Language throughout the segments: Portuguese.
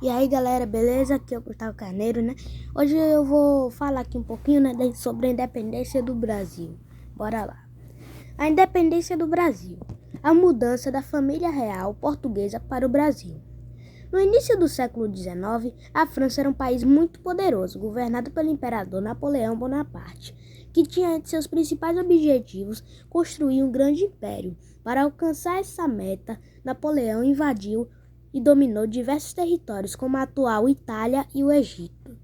E aí galera, beleza? Aqui é o Gustavo Carneiro, né? Hoje eu vou falar aqui um pouquinho, né, sobre a independência do Brasil. Bora lá. A independência do Brasil. A mudança da família real portuguesa para o Brasil. No início do século XIX, a França era um país muito poderoso, governado pelo imperador Napoleão Bonaparte, que tinha entre seus principais objetivos construir um grande império. Para alcançar essa meta, Napoleão invadiu e dominou diversos territórios, como a atual Itália e o Egito.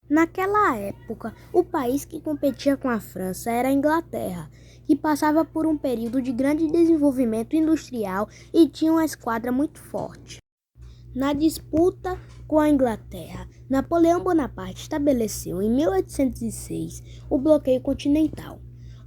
Naquela época, o país que competia com a França era a Inglaterra, que passava por um período de grande desenvolvimento industrial e tinha uma esquadra muito forte. Na disputa com a Inglaterra, Napoleão Bonaparte estabeleceu em 1806 o bloqueio continental,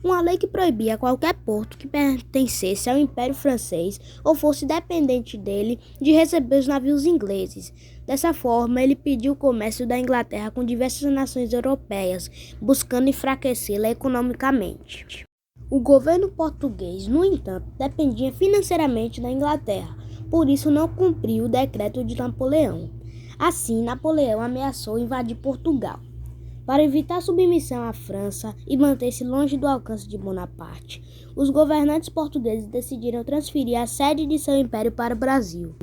uma lei que proibia qualquer porto que pertencesse ao Império Francês ou fosse dependente dele de receber os navios ingleses. Dessa forma, ele pediu o comércio da Inglaterra com diversas nações europeias, buscando enfraquecê-la economicamente. O governo português, no entanto, dependia financeiramente da Inglaterra, por isso não cumpriu o decreto de Napoleão. Assim, Napoleão ameaçou invadir Portugal. Para evitar submissão à França e manter-se longe do alcance de Bonaparte, os governantes portugueses decidiram transferir a sede de seu império para o Brasil.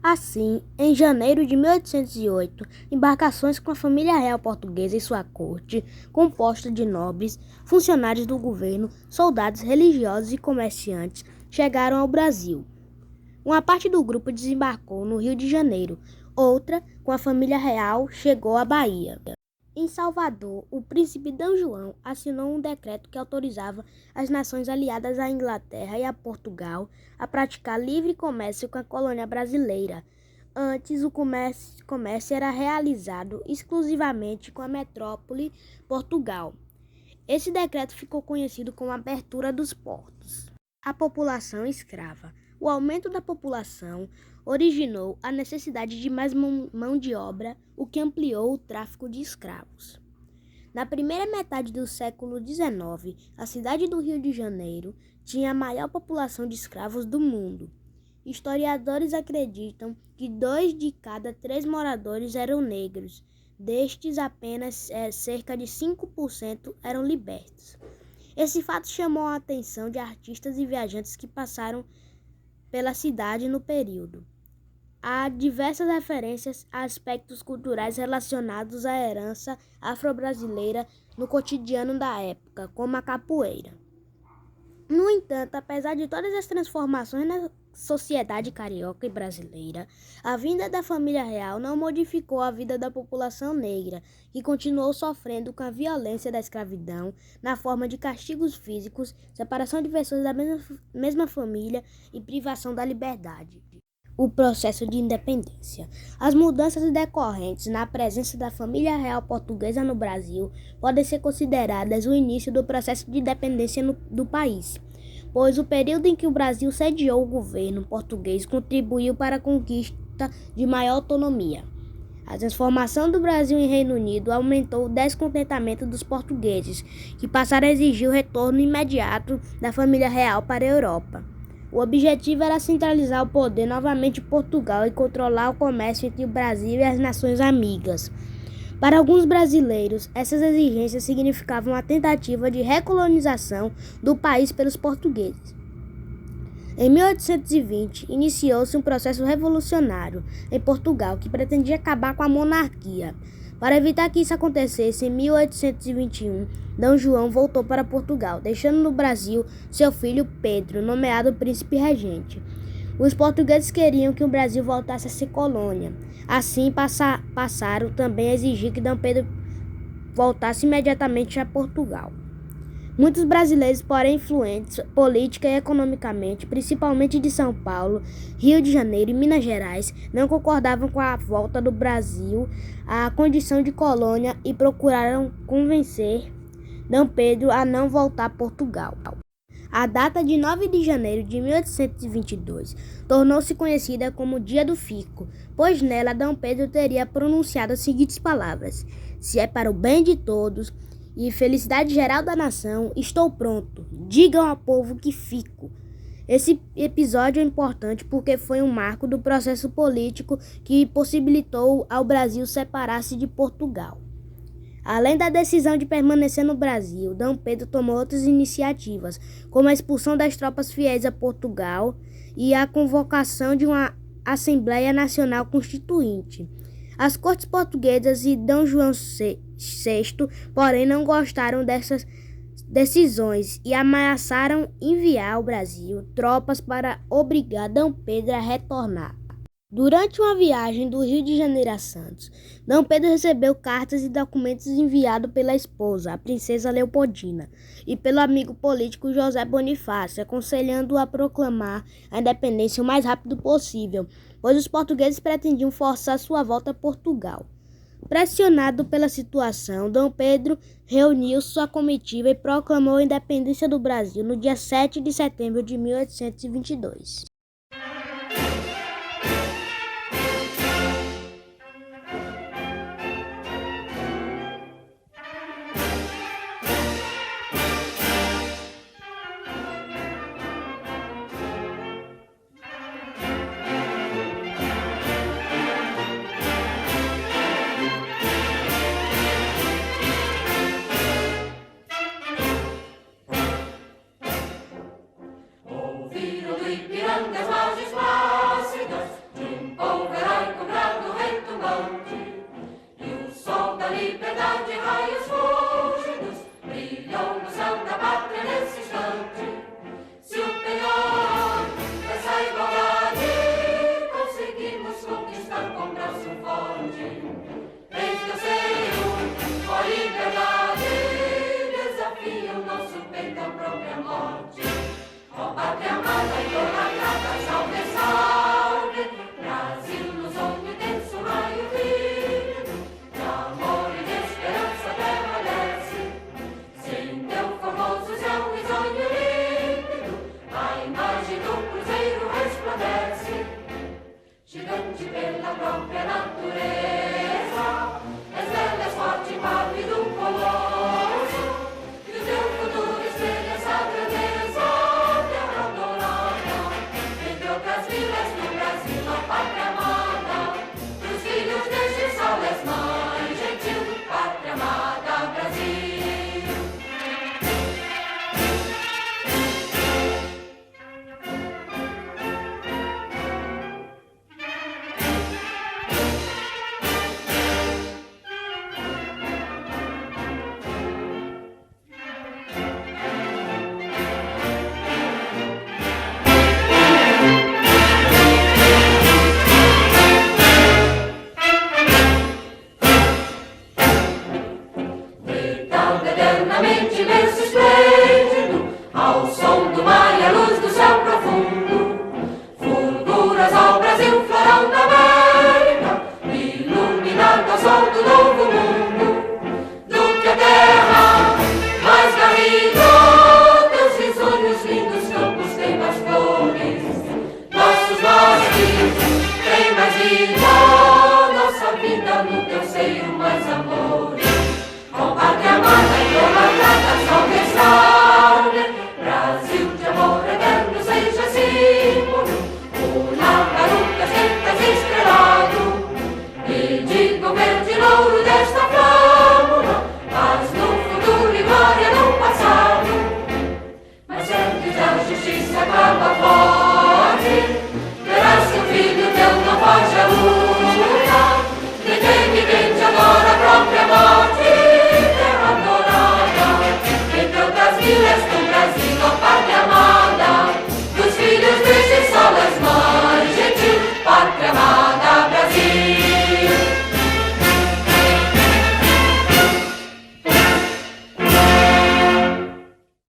Assim, em janeiro de 1808, embarcações com a família real portuguesa e sua corte, composta de nobres, funcionários do governo, soldados religiosos e comerciantes, chegaram ao Brasil. Uma parte do grupo desembarcou no Rio de Janeiro, outra, com a família real, chegou à Bahia. Em Salvador, o príncipe D. João assinou um decreto que autorizava as nações aliadas à Inglaterra e a Portugal a praticar livre comércio com a colônia brasileira. Antes, o comércio era realizado exclusivamente com a metrópole Portugal. Esse decreto ficou conhecido como a Abertura dos Portos. A população escrava. O aumento da população originou a necessidade de mais mão de obra, o que ampliou o tráfico de escravos. Na primeira metade do século XIX, a cidade do Rio de Janeiro tinha a maior população de escravos do mundo. Historiadores acreditam que 2 de cada 3 moradores eram negros. Destes, apenas cerca de 5% eram libertos. Esse fato chamou a atenção de artistas e viajantes que passaram pela cidade no período. Há diversas referências a aspectos culturais relacionados à herança afro-brasileira no cotidiano da época, como a capoeira. No entanto, apesar de todas as transformações na sociedade carioca e brasileira, a vinda da família real não modificou a vida da população negra, que continuou sofrendo com a violência da escravidão, na forma de castigos físicos, separação de pessoas da mesma família e privação da liberdade. O processo de independência. As mudanças decorrentes na presença da família real portuguesa no Brasil podem ser consideradas o início do processo de independência do país, pois o período em que o Brasil sediou o governo português contribuiu para a conquista de maior autonomia. A transformação do Brasil em Reino Unido aumentou o descontentamento dos portugueses, que passaram a exigir o retorno imediato da família real para a Europa. O objetivo era centralizar o poder novamente em Portugal e controlar o comércio entre o Brasil e as nações amigas. Para alguns brasileiros, essas exigências significavam a tentativa de recolonização do país pelos portugueses. Em 1820, iniciou-se um processo revolucionário em Portugal que pretendia acabar com a monarquia. Para evitar que isso acontecesse, em 1821, D. João voltou para Portugal, deixando no Brasil seu filho Pedro, nomeado príncipe regente. Os portugueses queriam que o Brasil voltasse a ser colônia. Assim, passaram também a exigir que D. Pedro voltasse imediatamente a Portugal. Muitos brasileiros, porém influentes política e economicamente, principalmente de São Paulo, Rio de Janeiro e Minas Gerais, não concordavam com a volta do Brasil à condição de colônia e procuraram convencer D. Pedro a não voltar a Portugal. A data de 9 de janeiro de 1822 tornou-se conhecida como Dia do Fico, pois nela D. Pedro teria pronunciado as seguintes palavras: "Se é para o bem de todos e felicidade geral da nação, estou pronto. Digam ao povo que fico." Esse episódio é importante porque foi um marco do processo político que possibilitou ao Brasil separar-se de Portugal. Além da decisão de permanecer no Brasil, Dom Pedro tomou outras iniciativas, como a expulsão das tropas fiéis a Portugal e a convocação de uma Assembleia Nacional Constituinte. As cortes portuguesas e Dom João VI, porém, não gostaram dessas decisões e ameaçaram enviar ao Brasil tropas para obrigar Dom Pedro a retornar. Durante uma viagem do Rio de Janeiro a Santos, Dom Pedro recebeu cartas e documentos enviados pela esposa, a princesa Leopoldina, e pelo amigo político José Bonifácio, aconselhando-o a proclamar a independência o mais rápido possível, pois os portugueses pretendiam forçar sua volta a Portugal. Pressionado pela situação, Dom Pedro reuniu sua comitiva e proclamou a independência do Brasil no dia 7 de setembro de 1822. As margens plácidas de um povo heróico brado retumbante, e o sol da liberdade, raios fúlgidos, brilhou no céu da pátria nesse instante. Se o penhor dessa igualdade conseguimos conquistar com braço forte, eis que eu sei a liberdade desafia o nosso peito à própria morte. Ó pátria amada, idolatrada, salve, salve, Brasil nos olhos denso raio vivo, de amor e de esperança a terra desce, sem teu formoso céu risonho límpido, a imagem do cruzeiro resplandece, gigante pela própria natureza, és bela, és forte, pálido, colosso, e o teu futuro espelha essa grandeza. Outras vilas do Brasil, a pátria amada, pros filhos deste sol és mãe gentil, pátria amada, Brasil. Eternamente imenso, esplêndido, ao som do mar e à luz do céu profundo, fulguras ao Brasil, florão da América, iluminado ao sol do novo mundo, do que a terra mais garrido, teus risonhos lindos campos têm mais flores, nossos bosques têm mais vida, nossa vida no teu seio mais amores. Ó pátria amada, idolatrada, salve, salve.